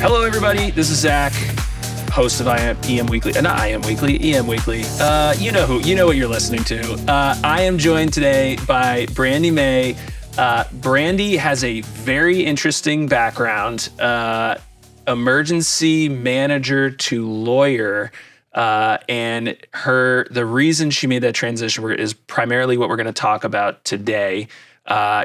Hello, everybody. This is Zach, host of EM Weekly. Not IM Weekly, EM Weekly. You know what you're listening to. I am joined today by Brandy May. Brandy has a very interesting background, emergency manager to lawyer. And the reason she made that transition is primarily what we're going to talk about today.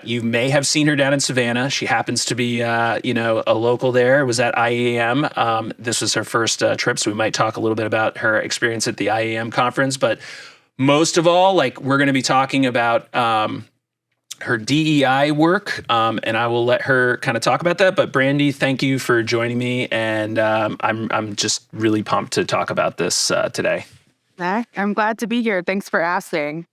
You may have seen her down in Savannah. She happens to be, a local there. Was at IAM. This was her first trip, so we might talk a little bit about her experience at the IAM conference. But most of all, we're going to be talking about her DEI work, and I will let her kind of talk about that. But Brandy, thank you for joining me, and I'm just really pumped to talk about this today. Zach, I'm glad to be here. Thanks for asking.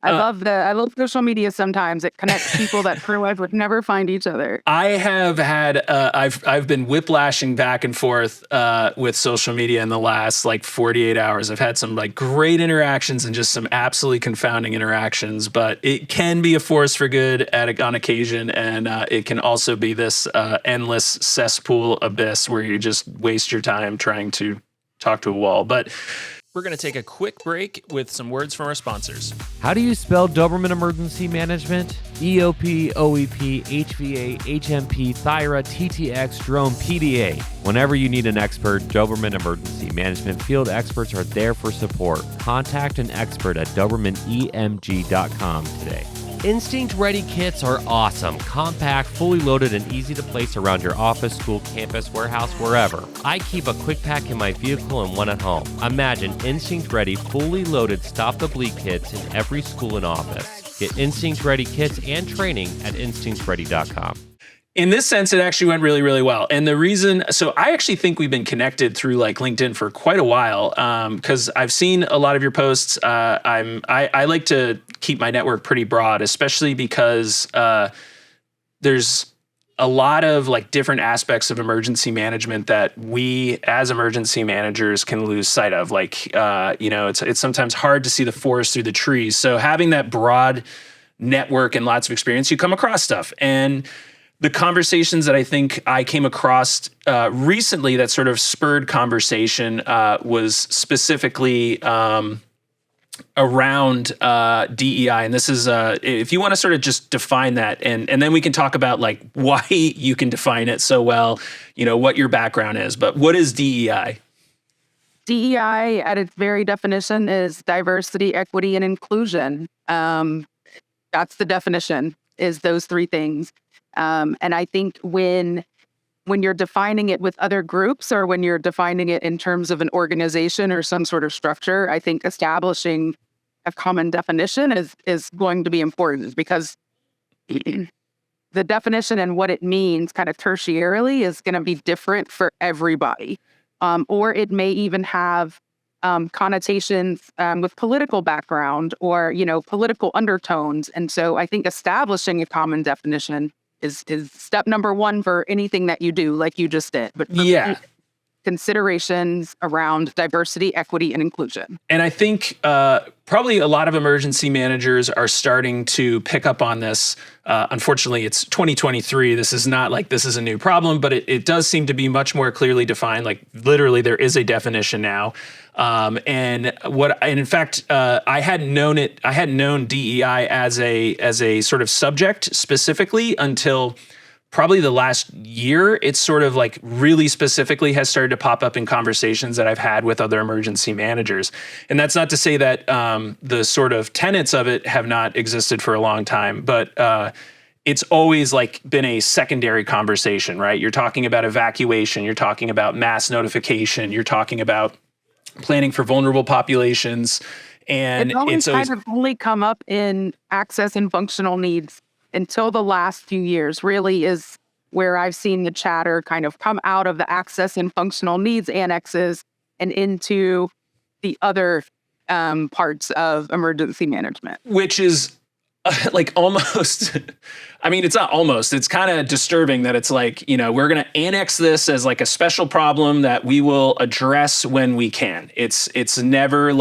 I love social media. Sometimes it connects people that otherwise would never find each other. I have had I've been whiplashing back and forth with social media in the last 48 hours. I've had some great interactions and just some absolutely confounding interactions, but it can be a force for good on occasion, and it can also be this endless cesspool abyss where you just waste your time trying to talk to a wall. But we're going to take a quick break with some words from our sponsors. How do you spell Doberman Emergency Management? EOP, OEP, HVA, HMP, Thyra, TTX, Drone, PDA. Whenever you need an expert, Doberman Emergency Management field experts are there for support. Contact an expert at DobermanEMG.com today. Instinct Ready kits are awesome. Compact, fully loaded, and easy to place around your office, school, campus, warehouse, wherever. I keep a quick pack in my vehicle and one at home. Imagine Instinct Ready, fully loaded Stop the Bleed kits in every school and office. Get Instinct Ready kits and training at InstinctReady.com. In this sense, it actually went really, really well. And the reason, so I actually think we've been connected through LinkedIn for quite a while, because I've seen a lot of your posts. I like to keep my network pretty broad, especially because there's a lot of different aspects of emergency management that we as emergency managers can lose sight of. It's sometimes hard to see the forest through the trees. So having that broad network and lots of experience, you come across stuff. And the conversations that I think I came across recently that sort of spurred conversation was specifically around DEI. And this is, if you want to sort of just define that, and then we can talk about why you can define it so well, what your background is. But what is DEI? DEI, at its very definition, is diversity, equity, and inclusion. That's the definition, is those three things. And I think when you're defining it with other groups, or when you're defining it in terms of an organization or some sort of structure, I think establishing a common definition is going to be important, because the definition and what it means kind of tertiarily is going to be different for everybody. Or it may even have connotations with political background or, political undertones. And so I think establishing a common definition is step number one for anything that you do, like you just did. But considerations around diversity, equity, and inclusion. And I think probably a lot of emergency managers are starting to pick up on this. Unfortunately, it's 2023. This is not this is a new problem, but it does seem to be much more clearly defined. Literally, there is a definition now. And in fact, I hadn't known it. I hadn't known DEI as a sort of subject specifically until probably the last year. It's sort of really specifically has started to pop up in conversations that I've had with other emergency managers. And that's not to say that the sort of tenets of it have not existed for a long time, but it's always been a secondary conversation, right? You're talking about evacuation, you're talking about mass notification, you're talking about planning for vulnerable populations. And it's always kind of only come up in access and functional needs until the last few years, really is where I've seen the chatter kind of come out of the access and functional needs annexes and into the other parts of emergency management. Which is almost, I mean, it's not almost, it's kind of disturbing that it's we're going to annex this as a special problem that we will address when we can. It's never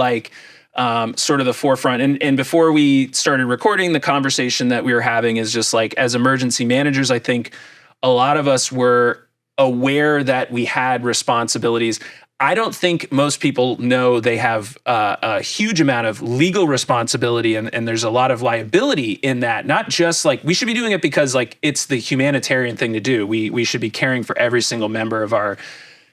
sort of the forefront. And before we started recording, the conversation that we were having is just as emergency managers, I think a lot of us were aware that we had responsibilities. I don't think most people know they have a huge amount of legal responsibility, and there's a lot of liability in that. Not just like we should be doing it because like it's the humanitarian thing to do. We should be caring for every single member of our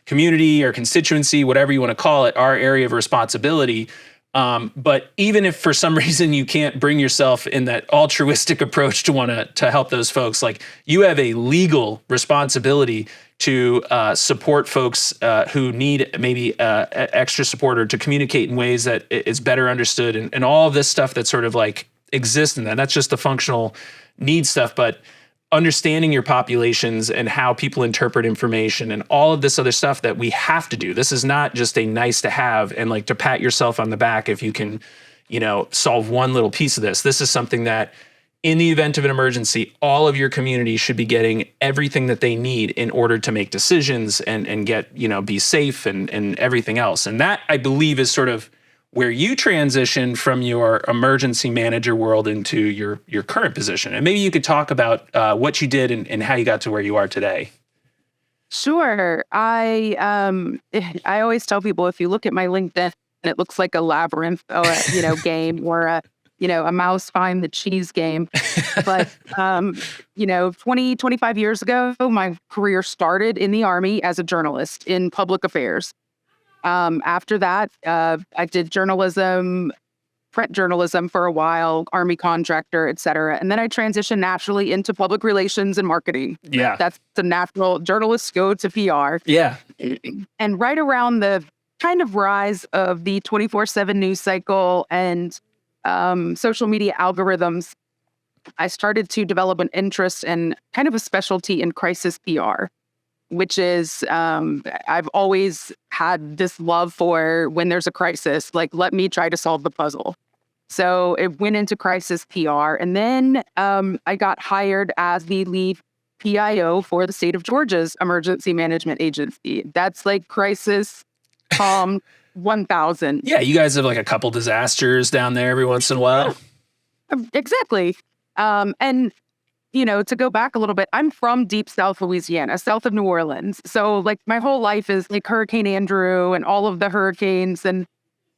community or constituency, whatever you want to call it, our area of responsibility. But even if for some reason you can't bring yourself in that altruistic approach to want to help those folks, like you have a legal responsibility to support folks who need maybe extra support, or to communicate in ways that is better understood, and all of this stuff that sort of like exists in that. That's just the functional need stuff, but understanding your populations and how people interpret information and all of this other stuff that we have to do. This is not just a nice to have and like to pat yourself on the back if you can, solve one little piece of this. This is something that in the event of an emergency, all of your community should be getting everything that they need in order to make decisions and get, be safe and everything else. And that, I believe, is sort of where you transition from your emergency manager world into your current position. And maybe you could talk about what you did and how you got to where you are today. Sure. I always tell people, if you look at my LinkedIn, it looks like a labyrinth, or game, or a mouse find the cheese game. But 25 years ago, my career started in the Army as a journalist in public affairs. After that, I did journalism, print journalism for a while, Army contractor, et cetera. And then I transitioned naturally into public relations and marketing. Yeah. That's the natural. Journalists go to PR. Yeah. And right around the kind of rise of the 24/7 news cycle and social media algorithms, I started to develop an interest and kind of a specialty in crisis PR, which is I've always had this love for when there's a crisis, like let me try to solve the puzzle. So it went into crisis PR. And then I got hired as the lead PIO for the state of Georgia's emergency management agency. That's like crisis 1000. Yeah, you guys have like a couple disasters down there every once in a while. Exactly. And to go back a little bit, I'm from deep South Louisiana, south of New Orleans. So like my whole life is like Hurricane Andrew and all of the hurricanes. And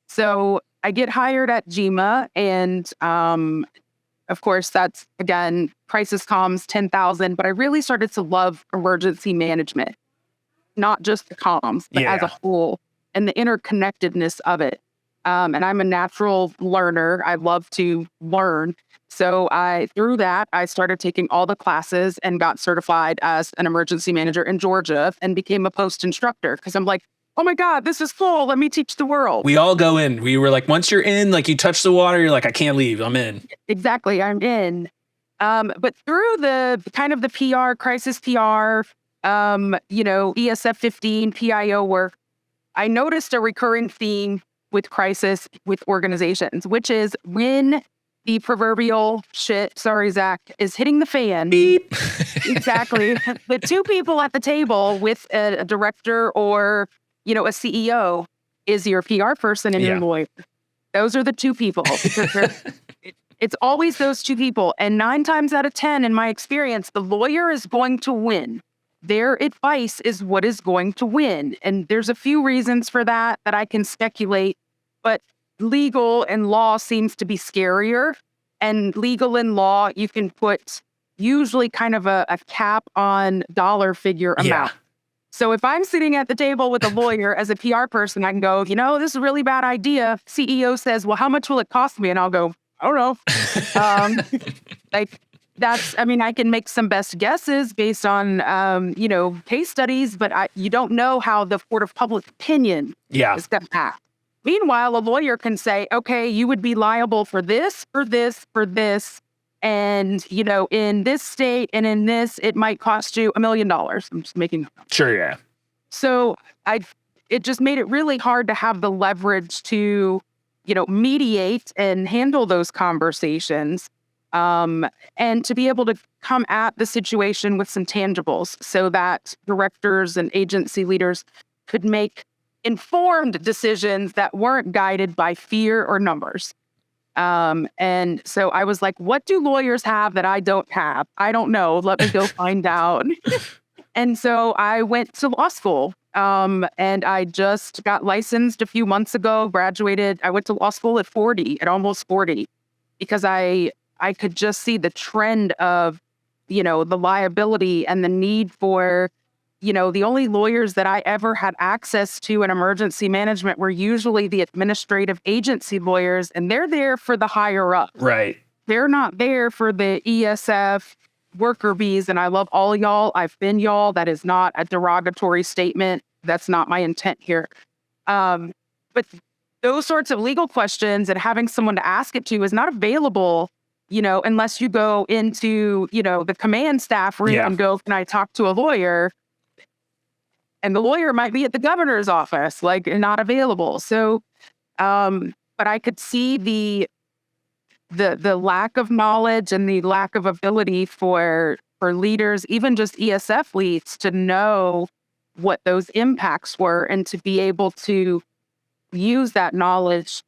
so I get hired at GEMA, and of course that's, again, crisis comms 10,000, but I really started to love emergency management, not just the comms, but as a whole, and the interconnectedness of it. And I'm a natural learner. I love to learn. So through that, I started taking all the classes and got certified as an emergency manager in Georgia and became a post instructor, because I'm like, oh my God, this is cool. Let me teach the world. We all go in. We were like, once you're in, like you touch the water, you're like, I can't leave. I'm in. Exactly. I'm in. But through the kind of the PR, crisis PR, ESF 15, PIO work, I noticed a recurring theme with crisis with organizations, which is when the proverbial shit, sorry, Zach, is hitting the fan. Beep. Exactly. The two people at the table with a director or, a CEO is your PR person and your lawyer. Those are the two people, because it's always those two people. And 9 times out of 10, in my experience, the lawyer is going to win. Their advice is what is going to win. And there's a few reasons for that I can speculate, but legal and law seems to be scarier. And legal and law, you can put usually kind of a cap on dollar figure amount. So if I'm sitting at the table with a lawyer as a PR person, I can go, this is a really bad idea. CEO says, well, how much will it cost me? And I'll go, I don't know. I can make some best guesses based on, case studies, but you don't know how the court of public opinion is going to act. Meanwhile, a lawyer can say, okay, you would be liable for this, for this, for this. And, in this state and in this, it might cost you $1 million. I'm just making. Sure, yeah. So it just made it really hard to have the leverage to, mediate and handle those conversations. And to be able to come at the situation with some tangibles so that directors and agency leaders could make informed decisions that weren't guided by fear or numbers. And so I was like, what do lawyers have that I don't have? I don't know. Let me go find out. And so I went to law school, and I just got licensed a few months ago, graduated. I went to law school at almost 40, because I could just see the trend of, the liability and the need for, the only lawyers that I ever had access to in emergency management were usually the administrative agency lawyers, and they're there for the higher up. Right. They're not there for the ESF worker bees, and I love all y'all. I've been y'all. That is not a derogatory statement. That's not my intent here. But those sorts of legal questions and having someone to ask it to is not available, unless you go into, the command staff room and go, can I talk to a lawyer? And the lawyer might be at the governor's office, like not available. So, but I could see the lack of knowledge and the lack of ability for leaders, even just ESF leads, to know what those impacts were and to be able to use that knowledge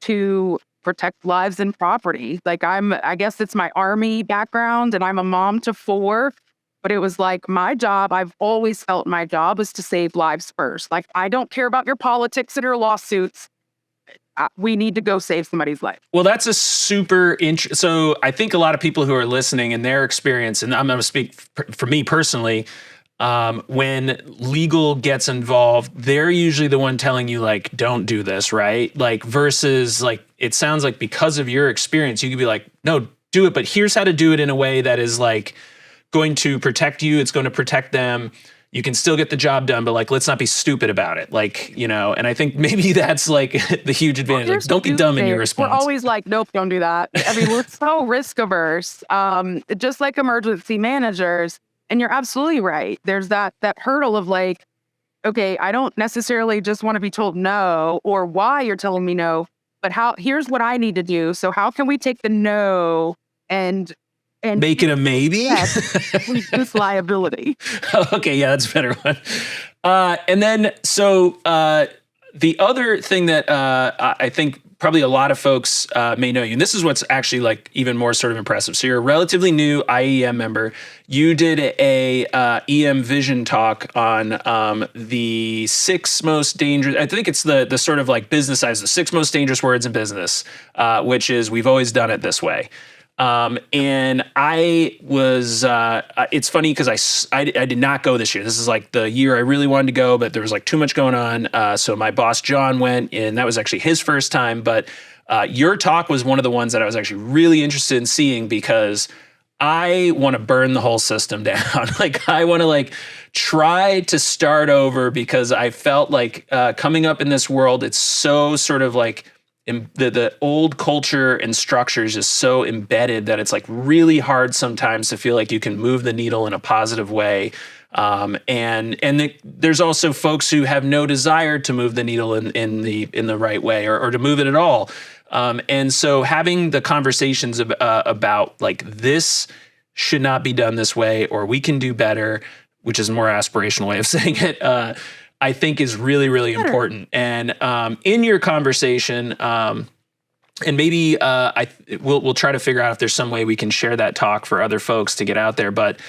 to protect lives and property. Like I guess it's my Army background, and I'm a mom to 4, but it was like my job, I've always felt my job was to save lives first. Like, I don't care about your politics and your lawsuits. We need to go save somebody's life. Well, that's a super so I think a lot of people who are listening in their experience, and I'm going to speak for me personally, when legal gets involved, they're usually the one telling you, like, don't do this, right? Like, versus, like, it sounds like because of your experience, you could be like, no, do it, but here's how to do it in a way that is, like, going to protect you. It's going to protect them. You can still get the job done, but, like, let's not be stupid about it. Like, and I think maybe that's, like, the huge advantage. Like, don't be dumb in your response. We're always like, nope, don't do that. I mean, we're so risk averse, just like emergency managers. And you're absolutely right. There's that hurdle of, like, okay, I don't necessarily just want to be told no, or why you're telling me no, but here's what I need to do. So how can we take the no and make it a maybe? Yes, reduce liability. Okay, yeah, that's a better one. And then, so the other thing that I think probably a lot of folks may know you, and this is what's actually, like, even more sort of impressive. So you're a relatively new IEM member. You did a EM Vision talk on the 6 most dangerous, I think it's the sort of, like, business size, the 6 most dangerous words in business, which is, we've always done it this way. And I was, it's funny because I did not go this year. This is, like, the year I really wanted to go, but there was, like, too much going on. So my boss, John, went, and that was actually his first time. But your talk was one of the ones that I was actually really interested in seeing, because I want to burn the whole system down. Like, I want to, like, try to start over, because I felt like coming up in this world, it's so sort of, like, the old culture and structures is so embedded that it's, like, really hard sometimes to feel like you can move the needle in a positive way. There's also folks who have no desire to move the needle in the right way, or to move it at all. And so having the conversations about, like, this should not be done this way, or we can do better, which is a more aspirational way of saying it, I think is really, really important. And in your conversation, and maybe we'll try to figure out if there's some way we can share that talk for other folks to get out there. But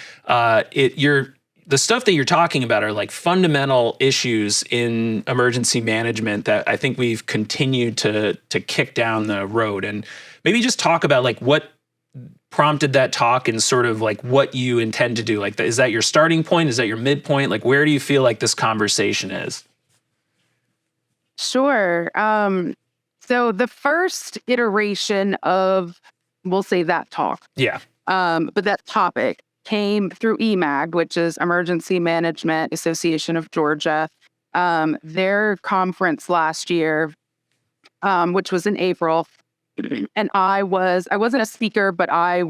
the stuff that you're talking about are, like, fundamental issues in emergency management that I think we've continued to kick down the road. And maybe just talk about, like, what prompted that talk and sort of, like, what you intend to do. Like, is that your starting point? Is that your midpoint? Like, where do you feel like this conversation is? Sure. So the first iteration of, we'll say, that talk. Yeah. But that topic came through EMAG, which is Emergency Management Association of Georgia. Their conference last year, which was in April. And I wasn't a speaker, but I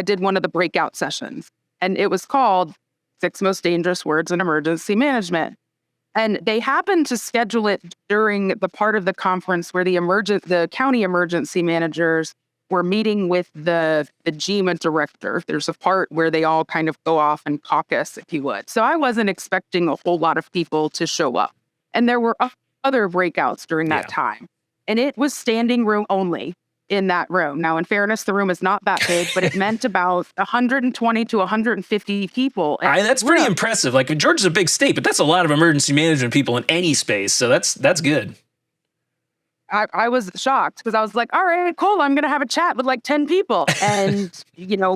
did one of the breakout sessions, and it was called 6 Most Dangerous Words in Emergency Management. And they happened to schedule it during the part of the conference where the county emergency managers were meeting with the GEMA director. There's a part where they all kind of go off and caucus, if you would. So I wasn't expecting a whole lot of people to show up. And there were other breakouts during that time. And it was standing room only. in that room. Now, in fairness, the room is not that big, but it meant about 120 to 150 people. That's pretty impressive. Like, Georgia's a big state, but that's a lot of emergency management people in any space. So that's good. I was shocked because I was like, all right, cool. I'm going to have a chat with like 10 people. And,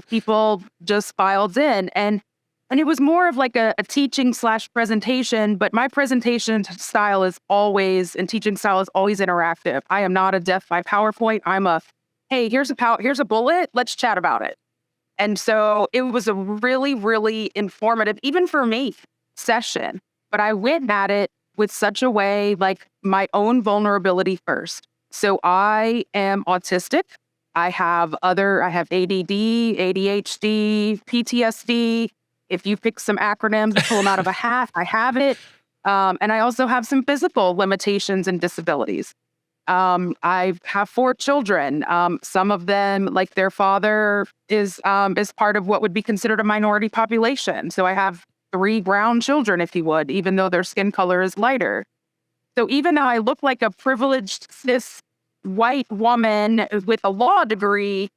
people just filed in. And it was more of like a teaching / presentation. But my presentation style is always, and teaching style is always interactive. I am not a death by PowerPoint. I'm hey, here's a bullet. Let's chat about it. And so it was a really, really informative, even for me, session. But I went at it with such a way, like my own vulnerability first. So I am autistic. I have ADD, ADHD, PTSD. If you pick some acronyms and pull them out of a hat, I have it. And I also have some physical limitations and disabilities. I have 4 children. Some of them, like their father, is part of what would be considered a minority population. So I have 3 brown children, if you would, even though their skin color is lighter. So even though I look like a privileged cis white woman with a law degree,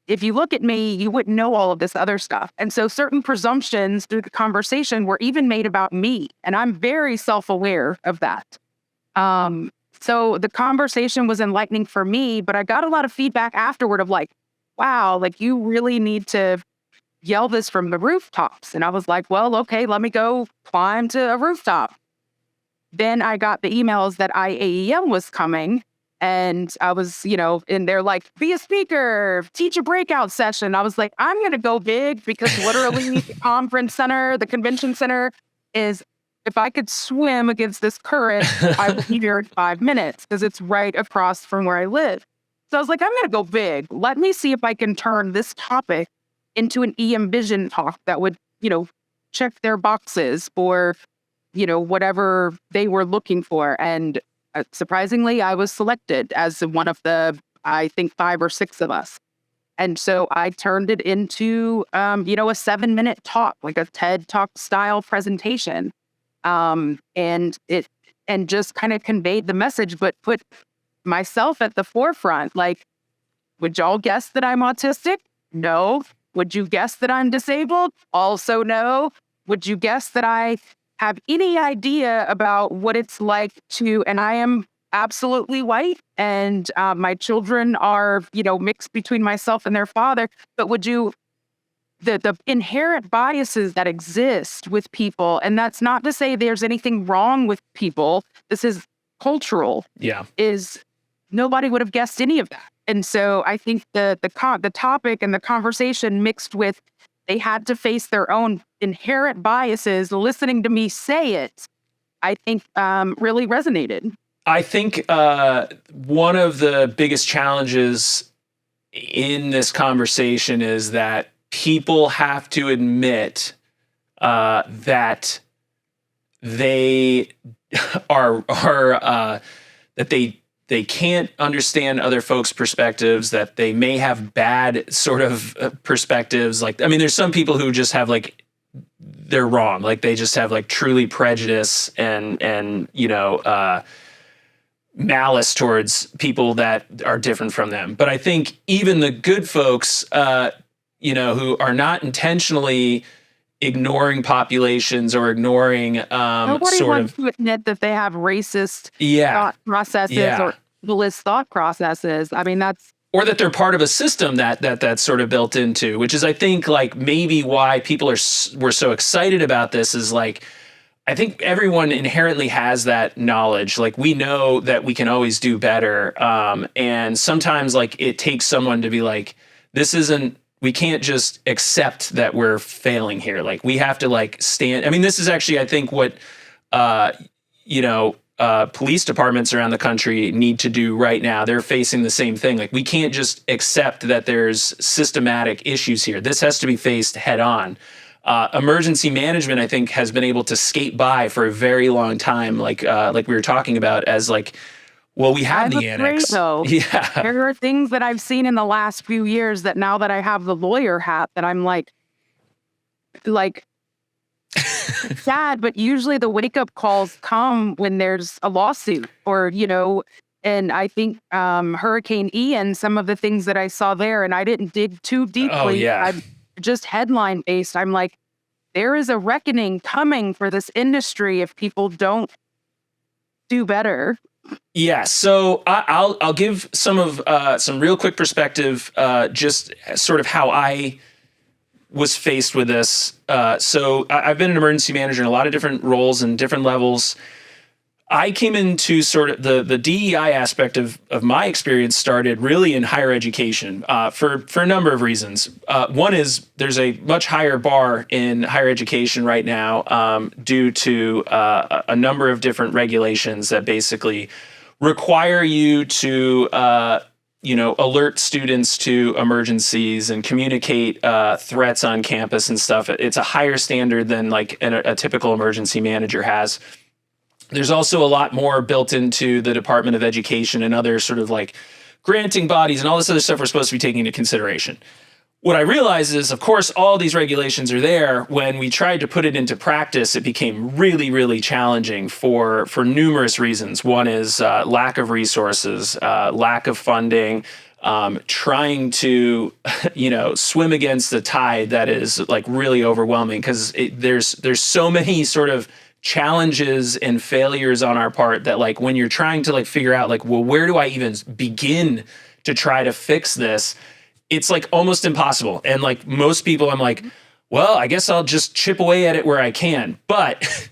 if you look at me, you wouldn't know all of this other stuff. And so certain presumptions through the conversation were even made about me. And I'm very self-aware of that. So the conversation was enlightening for me, but I got a lot of feedback afterward of like, wow, like you really need to yell this from the rooftops. And I was like, well, okay, let me go climb to a rooftop. Then I got the emails that IAEM was coming. And I was, and they're like, be a speaker, teach a breakout session. I was like, I'm going to go big because literally the conference center, the convention center is, if I could swim against this current, I would be here in 5 minutes because it's right across from where I live. So I was like, I'm going to go big. Let me see if I can turn this topic into an EM Vision talk that would, check their boxes for, whatever they were looking for. And surprisingly, I was selected as one of the, I think, 5 or 6 of us. And so I turned it into, a 7-minute talk, like a TED Talk style presentation. And just kind of conveyed the message, but put myself at the forefront. Like, would y'all guess that I'm autistic? No. Would you guess that I'm disabled? Also no. Would you guess that I have any idea about what it's like and I am absolutely white, and my children are, mixed between myself and their father, but would you, the inherent biases that exist with people, and that's not to say there's anything wrong with people, this is cultural, is nobody would have guessed any of that. And so I think the topic and the conversation mixed with they had to face their own inherent biases, listening to me say it, I think really resonated. I think one of the biggest challenges in this conversation is that people have to admit that they are that they can't understand other folks' perspectives, that they may have bad sort of perspectives. Like, I mean, there's some people who just have like, they're wrong. Like they just have like truly prejudice and malice towards people that are different from them. But I think even the good folks, who are not intentionally ignoring populations or ignoring nobody wants to admit that they have racist thought processes or ableist thought processes. I mean, or that they're part of a system that's sort of built into, which is, I think, like maybe why people were so excited about this is like, I think everyone inherently has that knowledge. Like we know that we can always do better. And sometimes like it takes someone to be like, we can't just accept that we're failing here. Like we have to like stand. I mean, this is actually, I think, what, police departments around the country need to do right now. They're facing the same thing. Like we can't just accept that there's systematic issues here. This has to be faced head on. Emergency management, I think, has been able to skate by for a very long time. Like we were talking about as like, well, we have the annex. Though. Yeah. There are things that I've seen in the last few years that now that I have the lawyer hat that I'm like sad, but usually the wake up calls come when there's a lawsuit or, And I think Hurricane Ian, some of the things that I saw there, and I didn't dig too deeply. Oh, yeah. I'm just headline based. I'm like, there is a reckoning coming for this industry if people don't do better. Yeah, so I'll give some real quick perspective, just sort of how I was faced with this. So I've been an emergency manager in a lot of different roles and different levels. I came into sort of the DEI aspect of my experience started really in higher education for a number of reasons. One is there's a much higher bar in higher education right now due to a number of different regulations that basically require you to alert students to emergencies and communicate threats on campus and stuff. It's a higher standard than like a typical emergency manager has. There's also a lot more built into the Department of Education and other sort of like granting bodies and all this other stuff we're supposed to be taking into consideration. What I realized is, of course, all these regulations are there. When we tried to put it into practice, it became really, really challenging for numerous reasons. One is lack of resources, lack of funding, trying to, swim against the tide that is like really overwhelming because there's so many sort of challenges and failures on our part that like when you're trying to like figure out like, well, where do I even begin to try to fix this? It's like almost impossible. And like most people, I'm like, well, I guess I'll just chip away at it where I can. But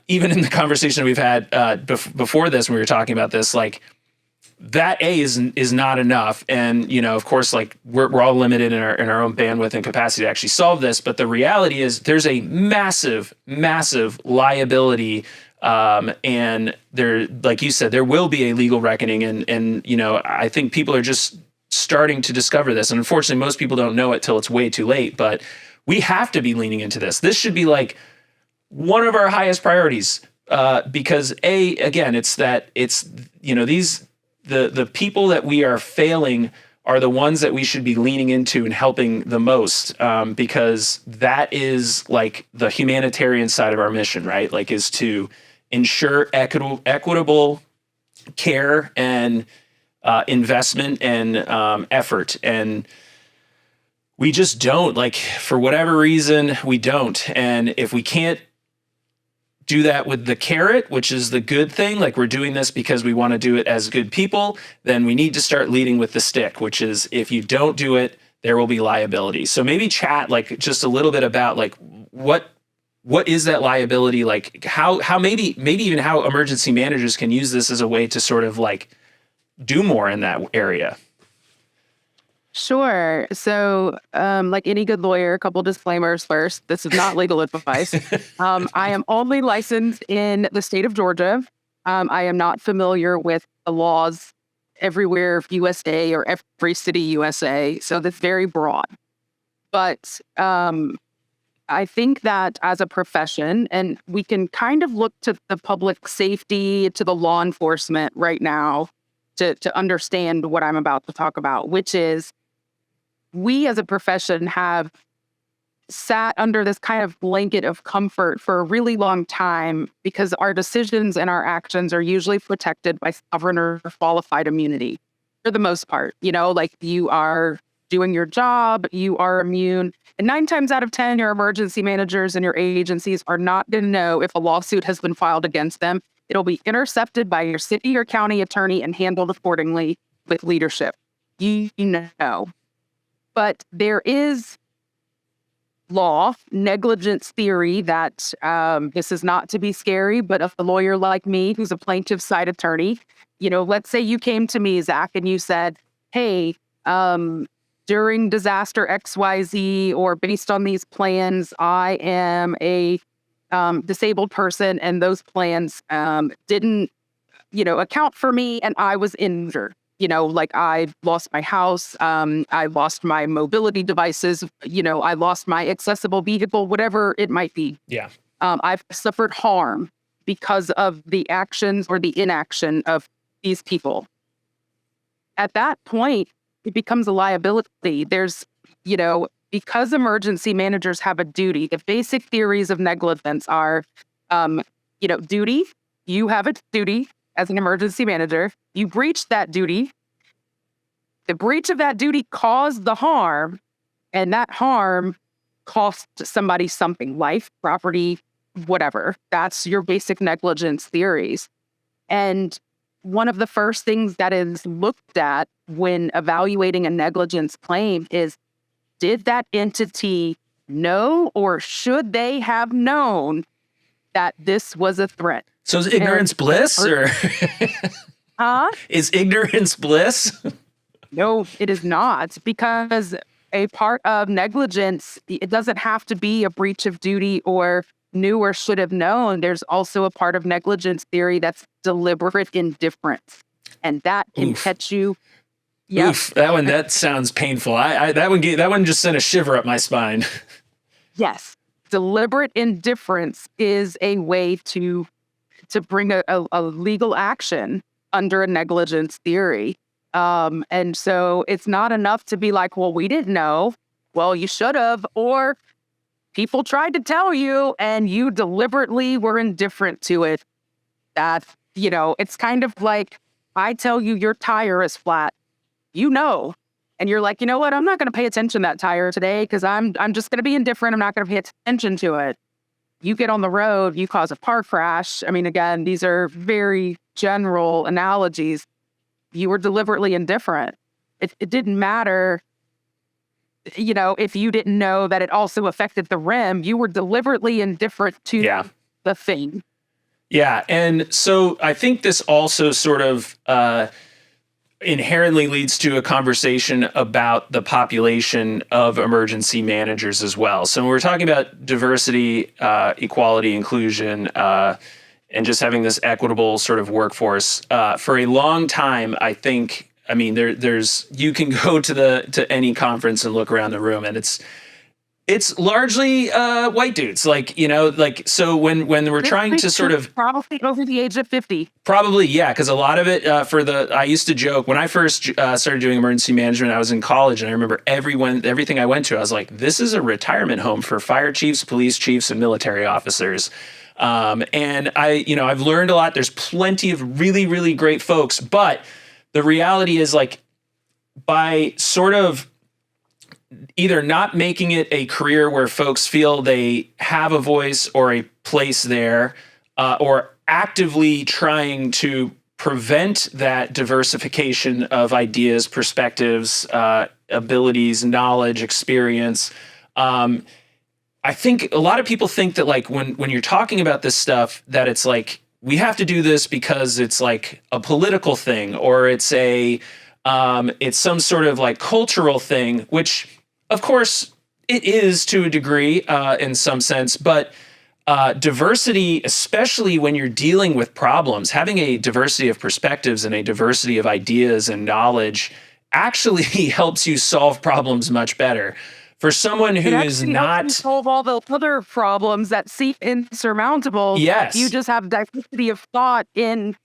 even in the conversation we've had before this, when we were talking about this, like that is not enough. And, of course, like we're all limited in our own bandwidth and capacity to actually solve this. But the reality is there's a massive, massive liability. And there, like you said, there will be a legal reckoning. And I think people are just starting to discover this. And unfortunately, most people don't know it till it's way too late. But we have to be leaning into this. This should be like one of our highest priorities because the people that we are failing are the ones that we should be leaning into and helping the most because that is like the humanitarian side of our mission, right? Like is to ensure equitable care and investment and effort. And we just don't, like, for whatever reason, we don't. And if we can't do that with the carrot, which is the good thing, like we're doing this because we want to do it as good people, then we need to start leading with the stick, which is if you don't do it, there will be liability. So maybe chat like just a little bit about like what is that liability, like how maybe even how emergency managers can use this as a way to sort of like do more in that area. Sure. So, like any good lawyer, a couple disclaimers first. This is not legal advice. I am only licensed in the state of Georgia. I am not familiar with the laws everywhere USA or every city USA. So that's very broad. But I think that as a profession, and we can kind of look to the public safety, to the law enforcement right now to understand what I'm about to talk about, which is we as a profession have sat under this kind of blanket of comfort for a really long time because our decisions and our actions are usually protected by sovereign or qualified immunity for the most part. Like you are doing your job, you are immune. And 9 times out of 10, your emergency managers and your agencies are not going to know if a lawsuit has been filed against them. It'll be intercepted by your city or county attorney and handled accordingly with leadership. You know. But there is law, negligence theory that this is not to be scary, but if a lawyer like me, who's a plaintiff side attorney, let's say you came to me, Zach, and you said, hey, during disaster XYZ or based on these plans, I am a disabled person and those plans didn't, account for me and I was injured. Like I lost my house, I lost my mobility devices, I lost my accessible vehicle, whatever it might be. Yeah. I've suffered harm because of the actions or the inaction of these people. At that point, it becomes a liability. There's, because emergency managers have a duty, the basic theories of negligence are, duty, you have a duty as an emergency manager, you breached that duty. The breach of that duty caused the harm, and that harm cost somebody something, life, property, whatever. That's your basic negligence theories. And one of the first things that is looked at when evaluating a negligence claim is, did that entity know or should they have known that this was a threat? So is ignorance bliss, or is ignorance bliss? No, it is not, because a part of negligence, it doesn't have to be a breach of duty or knew or should have known. There's also a part of negligence theory that's deliberate indifference, and that can catch you. Yep. Oof, that sounds painful. That one just sent a shiver up my spine. Yes, deliberate indifference is a way to bring a legal action under a negligence theory. And so it's not enough to be like, well, we didn't know. Well, you should have, or people tried to tell you and you deliberately were indifferent to it. That, it's kind of like, I tell you your tire is flat, and you're like, you know what? I'm not going to pay attention to that tire today because I'm just going to be indifferent. I'm not going to pay attention to it. You get on the road, you cause a car crash. I mean, again, these are very general analogies. You were deliberately indifferent. It didn't matter, if you didn't know that it also affected the rim. You were deliberately indifferent to the thing. Yeah. And so I think this also sort of inherently leads to a conversation about the population of emergency managers as well. So when we're talking about diversity, equality, inclusion, and just having this equitable sort of workforce, for a long time, there's you can go to any conference and look around the room, and it's largely white dudes. So when we're trying to sort of probably over the age of 50. Probably, yeah, because a lot of it I used to joke when I first started doing emergency management. I was in college, and I remember everything I went to, I was like, this is a retirement home for fire chiefs, police chiefs, and military officers. And I've learned a lot. There's plenty of really, really great folks, but the reality is, like, by sort of either not making it a career where folks feel they have a voice or a place there, or actively trying to prevent that diversification of ideas, perspectives, abilities, knowledge, experience. I think a lot of people think that, like, when you're talking about this stuff, that it's like, we have to do this because it's like a political thing, or it's some sort of like cultural thing, which of course it is to a degree, in some sense, but diversity, especially when you're dealing with problems, having a diversity of perspectives and a diversity of ideas and knowledge actually helps you solve problems much better. For someone who is not solve all the other problems that seem insurmountable. Yes. You just have diversity of thought in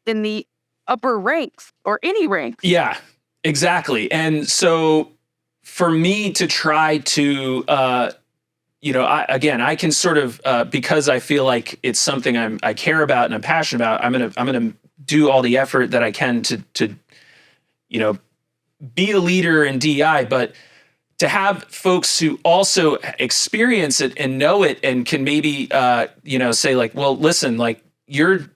the upper ranks or any ranks. Yeah, exactly. And so for me to try to, I can sort of, because I feel like it's something I care about and I'm passionate about, I'm gonna do all the effort that I can to be a leader in DEI, but to have folks who also experience it and know it and can maybe, say, like, well, listen, like, you're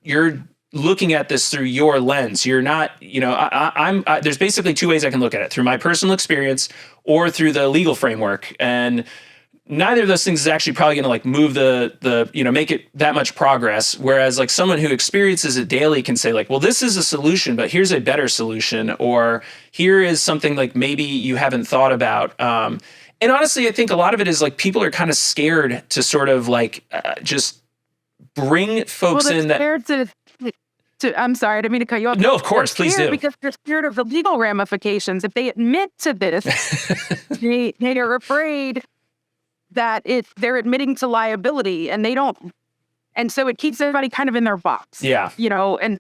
looking at this through your lens. You're not, there's basically two ways I can look at it: through my personal experience or through the legal framework. And neither of those things is actually probably going to, like, move make it that much progress. Whereas, like, someone who experiences it daily can say, like, well, this is a solution, but here's a better solution, or here is something, like, maybe you haven't thought about. And honestly, I think a lot of it is, like, people are kind of scared to sort of, like, just bring folks in that. I'm sorry, I didn't mean to cut you off. No, of course, please do. Because they're scared of the legal ramifications. If they admit to this, they are afraid that they're admitting to liability, and they don't, and so it keeps everybody kind of in their box. Yeah. And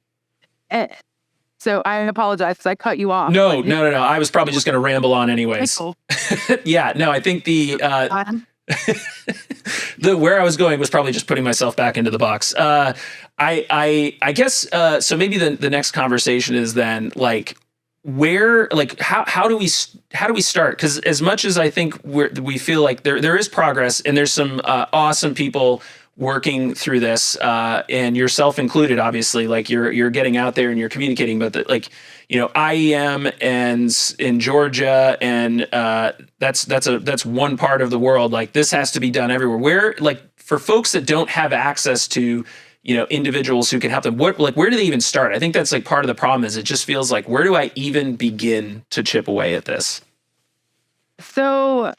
so I apologize, I cut you off. No. I was probably just going to ramble on anyways. Yeah, no, I think where I was going was probably just putting myself back into the box. I guess so. Maybe the next conversation is then like where like how do we start? Because as much as I think we feel like there is progress and there's some awesome people working through this, and yourself included, obviously, like you're getting out there and you're communicating about that, like IEM and in Georgia, and that's one part of the world. Like this has to be done everywhere. Where like for folks that don't have access to individuals who can help them, where do they even start? I think that's like part of the problem is it just feels like, where do I even begin to chip away at this? So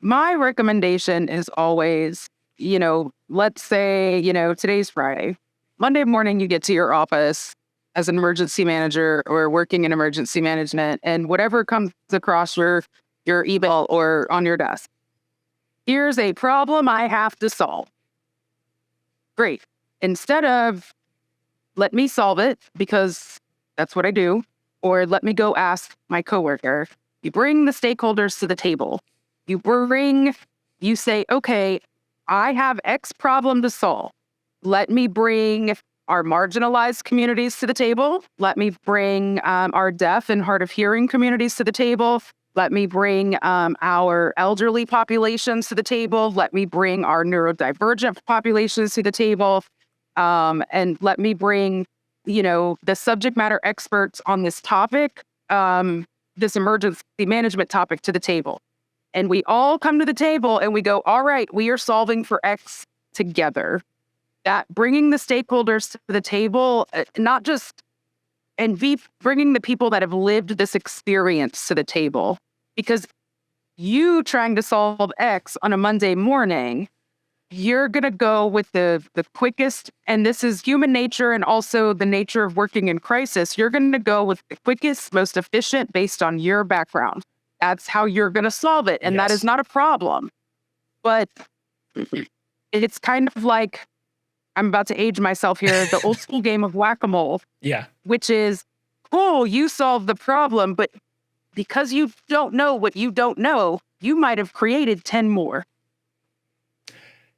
my recommendation is always, let's say, today's Friday. Monday morning, you get to your office as an emergency manager or working in emergency management, and whatever comes across your email or on your desk. Here's a problem I have to solve. Great. Instead of let me solve it because that's what I do, or let me go ask my coworker, you bring the stakeholders to the table. You say, okay, I have X problem to solve. Let me bring our marginalized communities to the table. Let me bring our deaf and hard of hearing communities to the table. Let me bring our elderly populations to the table. Let me bring our neurodivergent populations to the table. And let me bring, the subject matter experts on this topic, this emergency management topic to the table. And we all come to the table and we go, all right, we are solving for X together. That bringing the stakeholders to the table, bringing the people that have lived this experience to the table. Because you trying to solve X on a Monday morning, you're going to go with the quickest, and this is human nature and also the nature of working in crisis, you're going to go with the quickest, most efficient based on your background. That's how you're going to solve it, and That is not a problem. But it's kind of like, I'm about to age myself here, the old school game of whack-a-mole. Yeah. Which is, cool, you solved the problem, but because you don't know what you don't know, you might have created 10 more.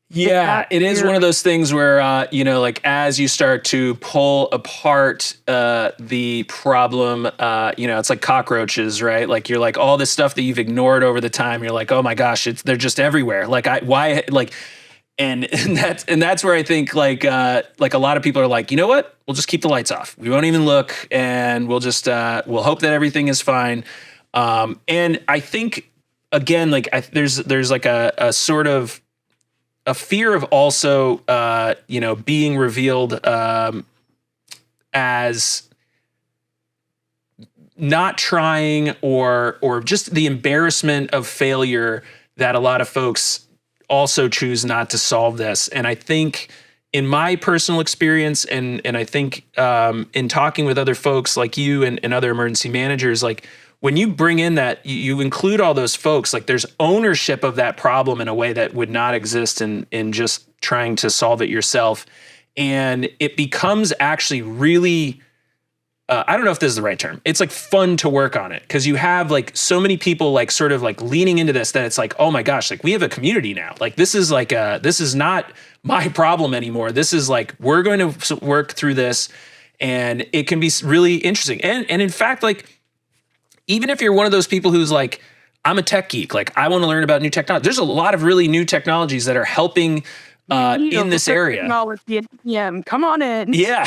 Yeah, it is one of those things where, like as you start to pull apart the problem, it's like cockroaches, right? Like you're like all this stuff that you've ignored over the time. You're like, oh my gosh, they're just everywhere. Like and that's where I think like a lot of people are like, you know what? We'll just keep the lights off. We won't even look, and we'll just we'll hope that everything is fine. And I think again, like there's like a sort of a fear of also being revealed as not trying or just the embarrassment of failure that a lot of folks also choose not to solve this. And I think in my personal experience, and I think in talking with other folks like you and other emergency managers, like when you bring in that, you include all those folks, like there's ownership of that problem in a way that would not exist in just trying to solve it yourself. And it becomes actually really, I don't know if this is the right term. It's like fun to work on it because you have like so many people like sort of like leaning into this that it's like, oh my gosh, like we have a community now. Like this is like this is not my problem anymore. This is like, we're going to work through this, and it can be really interesting. And in fact, like even if you're one of those people who's like, I'm a tech geek, like I want to learn about new technology. There's a lot of really new technologies that are helping in this area. Yeah, come on in. Yeah.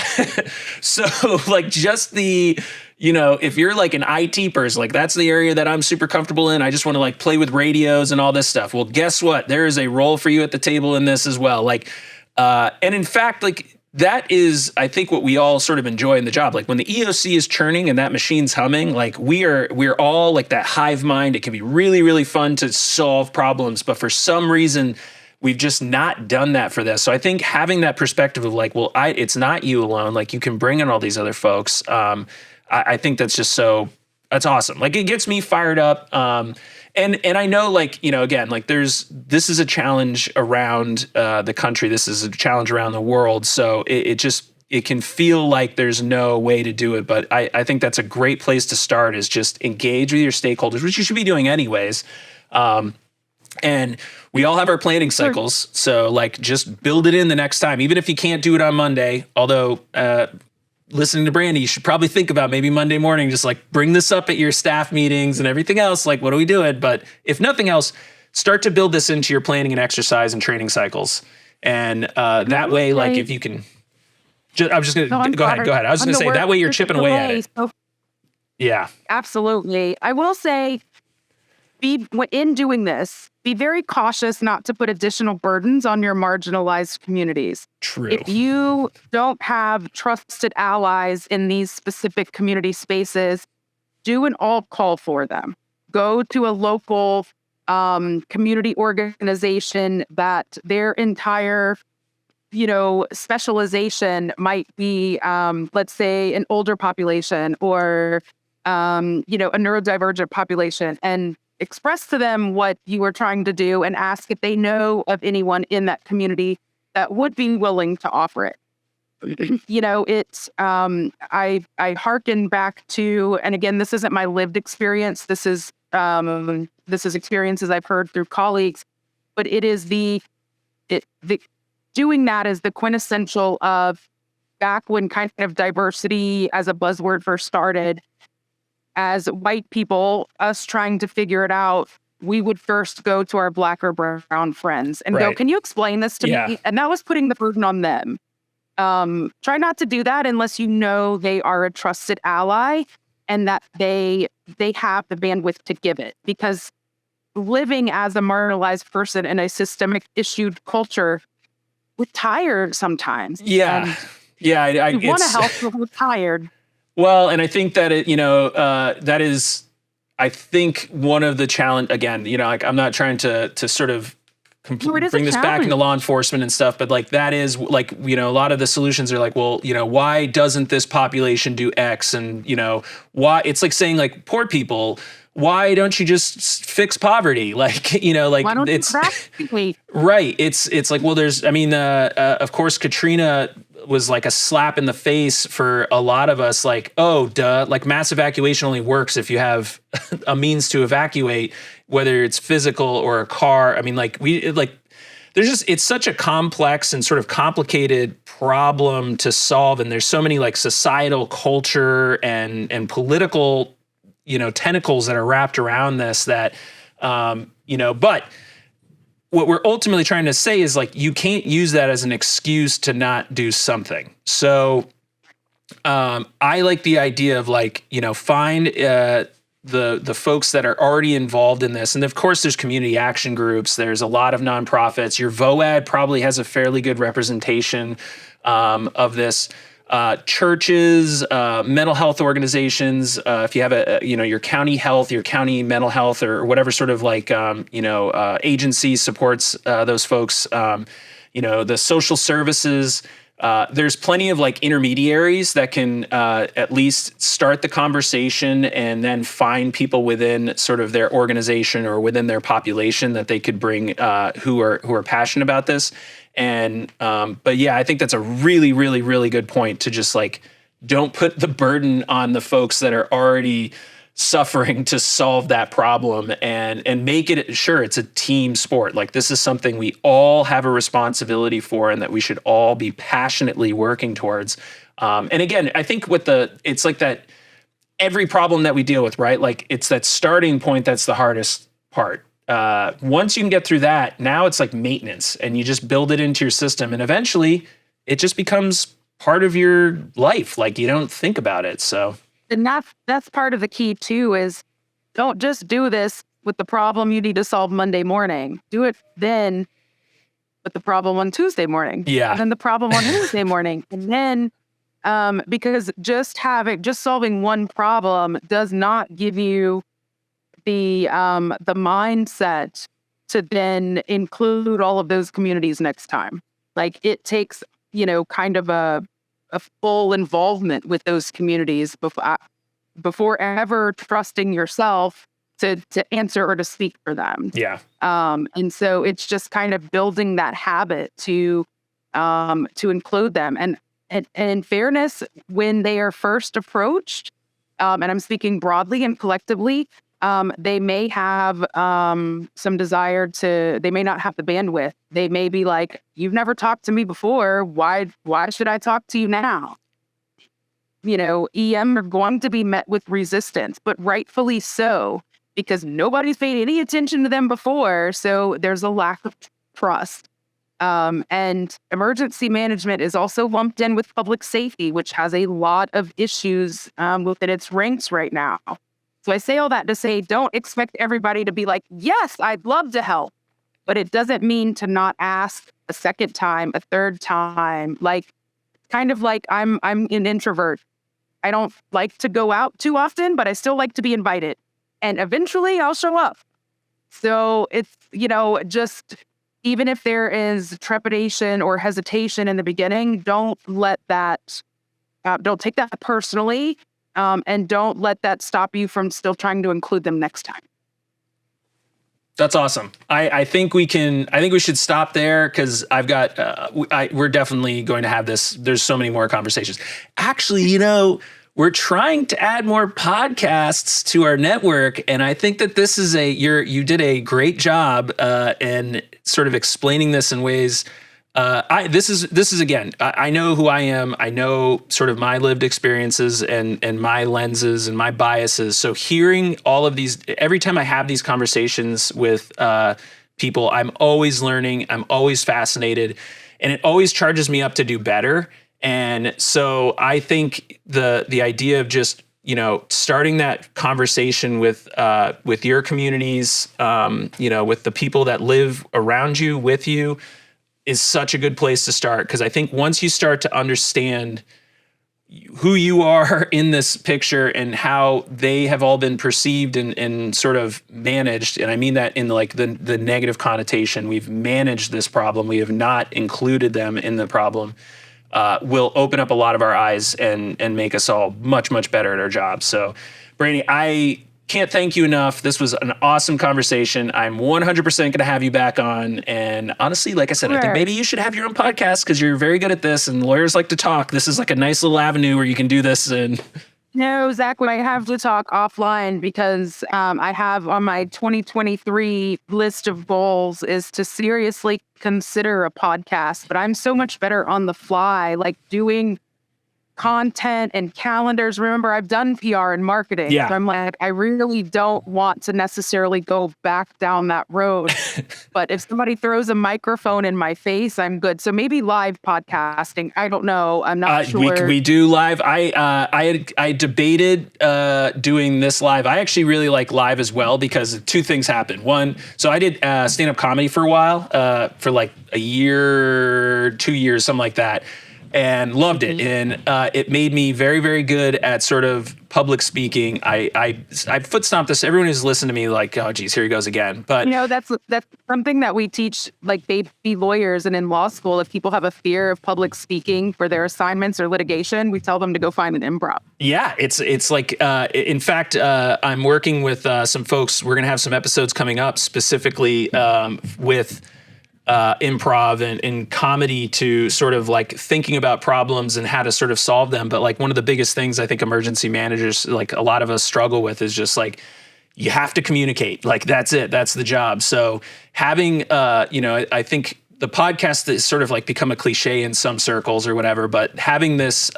So like just if you're like an IT person, like that's the area that I'm super comfortable in. I just want to like play with radios and all this stuff. Well, guess what? There is a role for you at the table in this as well. Like, and in fact, like that is, I think, what we all sort of enjoy in the job. Like when the EOC is churning and that machine's humming, like we're all like that hive mind. It can be really, really fun to solve problems, but for some reason, we've just not done that for this. So I think having that perspective of like, well, it's not you alone. Like you can bring in all these other folks. I think that's just that's awesome. Like it gets me fired up. And I know like, again, like this is a challenge around the country. This is a challenge around the world. So it can feel like there's no way to do it. But I think that's a great place to start, is just engage with your stakeholders, which you should be doing anyways. And we all have our planning cycles. So like just build it in the next time, even if you can't do it on Monday. Although listening to Brandy, you should probably think about maybe Monday morning, just like bring this up at your staff meetings and everything else. Like, what are we doing? But if nothing else, start to build this into your planning and exercise and training cycles. And that way, like if you can, I was just going to go ahead. I was going to say that way you're chipping away at it. So, yeah, absolutely. I will say, in doing this, be very cautious not to put additional burdens on your marginalized communities. True. If you don't have trusted allies in these specific community spaces, do an alt call for them. Go to a local community organization that their entire, specialization might be, let's say, an older population or, a neurodivergent population, and express to them what you are trying to do and ask if they know of anyone in that community that would be willing to offer it. It's, I hearken back to, and again, this isn't my lived experience. This is experiences I've heard through colleagues, but it is the doing that is the quintessential of back when kind of diversity as a buzzword first started. As white people, us trying to figure it out, we would first go to our Black or brown friends and go, can you explain this to me? And that was putting the burden on them. Try not to do that unless you know they are a trusted ally and that they have the bandwidth to give it. Because living as a marginalized person in a systemic issued culture, we're tired sometimes. Yeah. I want to help, but we're tired. Well, and I think that that is, I think one of the challenge, again, like I'm not trying to sort of bring this back into law enforcement and stuff, but like that is like, a lot of the solutions are like, well, why doesn't this population do X? And, why it's like saying like poor people, why don't you just fix poverty? Like, like why don't it's practically right. It's like, well, there's, of course, Katrina was like a slap in the face for a lot of us, like, oh, duh, like mass evacuation only works if you have a means to evacuate, whether it's physical or a car. It's such a complex and sort of complicated problem to solve. And there's so many like societal culture and political, tentacles that are wrapped around this that, but what we're ultimately trying to say is like, you can't use that as an excuse to not do something. So I like the idea of like, find the folks that are already involved in this. And of course there's community action groups. There's a lot of nonprofits. Your VOAD probably has a fairly good representation of this. Churches, mental health organizations, if you have your county health, your county mental health, or whatever sort of like, agency supports those folks, the social services. There's plenty of like intermediaries that can at least start the conversation and then find people within sort of their organization or within their population that they could bring who are passionate about this. And but yeah, I think that's a really, really, really good point to just like don't put the burden on the folks that are already suffering to solve that problem and make it sure it's a team sport. Like this is something we all have a responsibility for and that we should all be passionately working towards. And again, I think it's like that every problem that we deal with, right? Like it's that starting point that's the hardest part. Once you can get through that, now it's like maintenance and you just build it into your system and eventually it just becomes part of your life. Like you don't think about it. So. And that's part of the key too, is don't just do this with the problem you need to solve Monday morning. Do it then with the problem on Tuesday morning. Yeah. And then the problem on Wednesday morning. And then, because just solving one problem does not give you the mindset to then include all of those communities next time. Like it takes, kind of a full involvement with those communities before ever trusting yourself to answer or to speak for them. Yeah. And so it's just kind of building that habit to include them. And in fairness, when they are first approached, and I'm speaking broadly and collectively, They may have some desire they may not have the bandwidth. They may be like, you've never talked to me before. Why should I talk to you now? EM are going to be met with resistance, but rightfully so, because nobody's paid any attention to them before. So there's a lack of trust. And emergency management is also lumped in with public safety, which has a lot of issues within its ranks right now. So I say all that to say, don't expect everybody to be like, yes, I'd love to help. But it doesn't mean to not ask a second time, a third time. Like, kind of like I'm an introvert. I don't like to go out too often, but I still like to be invited. And eventually I'll show up. So it's, just even if there is trepidation or hesitation in the beginning, don't take that personally. And don't let that stop you from still trying to include them next time. That's awesome. I think we should stop there because I've got, we're definitely going to have this. There's so many more conversations. Actually, we're trying to add more podcasts to our network. And I think that this is you did a great job in sort of explaining this in ways. This is again, I know who I am. I know sort of my lived experiences and my lenses and my biases. So hearing all of these, every time I have these conversations with people, I'm always learning. I'm always fascinated, and it always charges me up to do better. And so I think the idea of just starting that conversation with your communities, with the people that live around you, with you, is such a good place to start, because I think once you start to understand who you are in this picture and how they have all been perceived and sort of managed, and I mean that in like the negative connotation, we've managed this problem, we have not included them in the problem, will open up a lot of our eyes and make us all much, much better at our jobs. So, Brandy, I can't thank you enough. This was an awesome conversation. I'm 100% going to have you back on. And honestly, like I said, I think maybe you should have your own podcast because you're very good at this and lawyers like to talk. This is like a nice little avenue where you can do this. And no, Zach, I have to talk offline because I have on my 2023 list of goals is to seriously consider a podcast, but I'm so much better on the fly, like doing content and calendars. Remember, I've done PR and marketing. Yeah. So I'm like, I really don't want to necessarily go back down that road. But if somebody throws a microphone in my face, I'm good. So maybe live podcasting. I don't know. I'm not sure. We do live. I debated doing this live. I actually really like live as well because two things happen. One, so I did stand-up comedy for a while, for like a year, 2 years, something like that. And loved it. And it made me very, very good at sort of public speaking. I foot stomped this. Everyone who's listened to me like, oh, geez, here he goes again. But that's something that we teach like baby lawyers and in law school. If people have a fear of public speaking for their assignments or litigation, we tell them to go find an improv. Yeah, it's like, in fact, I'm working with some folks. We're going to have some episodes coming up specifically with improv and comedy to sort of like thinking about problems and how to sort of solve them. But like one of the biggest things I think emergency managers, like a lot of us struggle with, is just like, you have to communicate. Like that's it. That's the job. So having, I think the podcast has sort of like become a cliche in some circles or whatever, but having this,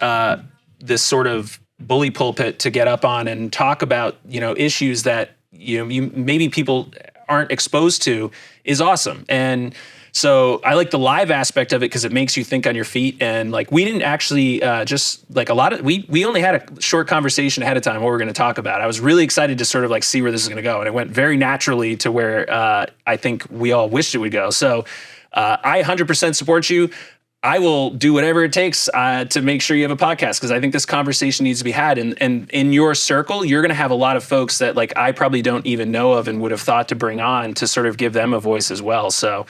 this sort of bully pulpit to get up on and talk about, issues that, maybe people aren't exposed to is awesome. And so I like the live aspect of it because it makes you think on your feet. And like, we didn't actually just like we only had a short conversation ahead of time what we're going to talk about. I was really excited to sort of like see where this is going to go. And it went very naturally to where I think we all wished it would go. So I 100% support you. I will do whatever it takes to make sure you have a podcast because I think this conversation needs to be had. And in your circle, you're going to have a lot of folks that like I probably don't even know of and would have thought to bring on to sort of give them a voice as well. So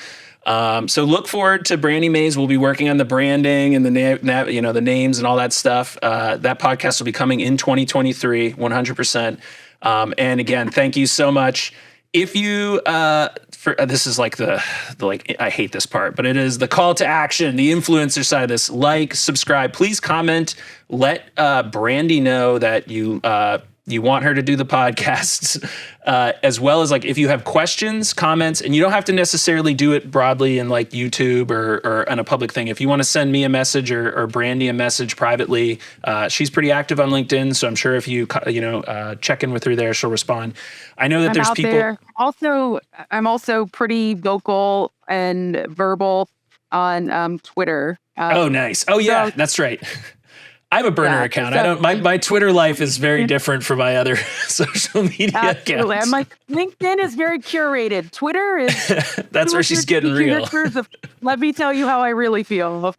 look forward to Brandy Mays. We'll be working on the branding and the names and all that stuff. That podcast will be coming in 2023, 100%. And again, thank you so much. If you, this is like the I hate this part, but it is the call to action, the influencer side of this. Like, subscribe, please comment. Let Brandy know that you You want her to do the podcasts, as well as like if you have questions, comments, and you don't have to necessarily do it broadly in like YouTube or on a public thing. If you want to send me a message or Brandy a message privately, she's pretty active on LinkedIn, so I'm sure if you check in with her there, she'll respond. I know that I'm there's out people. there. Also, I'm also pretty vocal and verbal on Twitter. Oh, nice. Oh, yeah, so- that's right. I have a burner account. I don't. My Twitter life is very different from my other social media Absolutely. accounts. I'm like, LinkedIn is very curated. Twitter is. That's where she's getting real. Let me tell you how I really feel.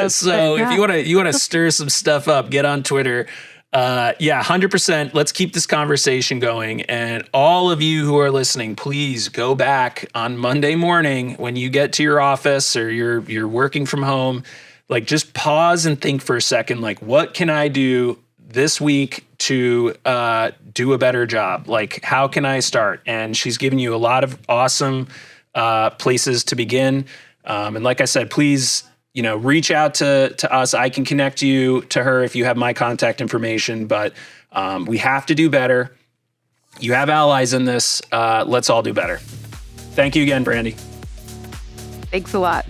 So if you want to stir some stuff up, get on Twitter. 100%. Let's keep this conversation going. And all of you who are listening, please go back on Monday morning when you get to your office or you're working from home. Like, just pause and think for a second, like, what can I do this week to do a better job? Like, how can I start? And she's given you a lot of awesome places to begin. And like I said, please, reach out to us. I can connect you to her if you have my contact information, but we have to do better. You have allies in this. Let's all do better. Thank you again, Brandy. Thanks a lot.